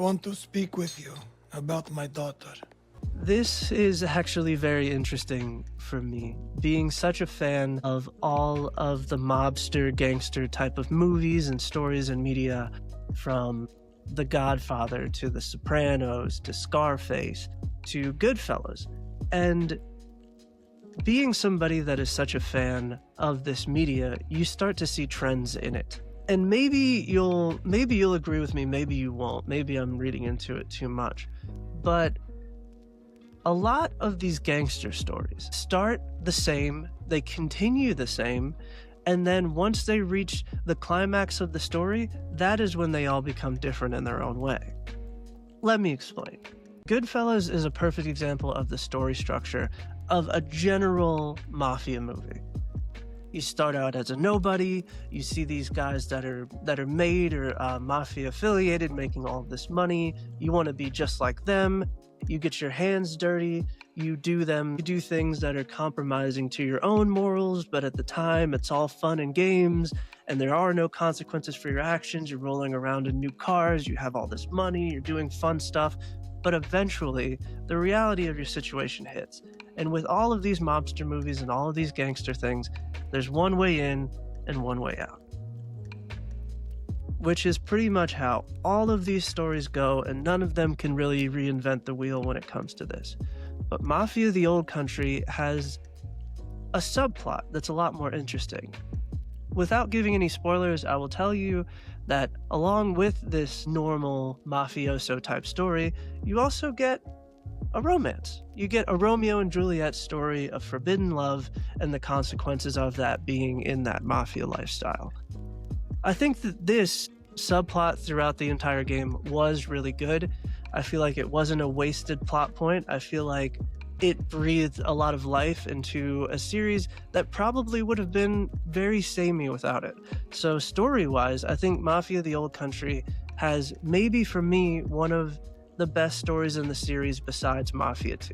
want to speak with you about my daughter. This is actually very interesting for me, being such a fan of all of the mobster, gangster type of movies and stories and media, from The Godfather to The Sopranos to Scarface to Goodfellas. And being somebody that is such a fan of this media, you start to see trends in it. And maybe you'll agree with me, maybe you won't. Maybe I'm reading into it too much. But a lot of these gangster stories start the same, they continue the same, and then once they reach the climax of the story, that is when they all become different in their own way. Let me explain. Goodfellas is a perfect example of the story structure of a general mafia movie. You start out as a nobody, you see these guys that are made or mafia affiliated making all this money, you want to be just like them, you get your hands dirty, you do things that are compromising to your own morals, but at the time it's all fun and games and there are no consequences for your actions. You're rolling around in new cars, you have all this money, you're doing fun stuff, but eventually the reality of your situation hits. And with all of these mobster movies and all of these gangster things, there's one way in and one way out. Which is pretty much how all of these stories go, and none of them can really reinvent the wheel when it comes to this. But Mafia: The Old Country has a subplot that's a lot more interesting. Without giving any spoilers, I will tell you that along with this normal mafioso type story, you also get a romance. You get a Romeo and Juliet story of forbidden love and the consequences of that being in that mafia lifestyle. I think that this subplot throughout the entire game was really good. I feel like it wasn't a wasted plot point. I feel like it breathed a lot of life into a series that probably would have been very samey without it. So story-wise, I think Mafia: The Old Country has, maybe for me, one of the best stories in the series besides Mafia 2.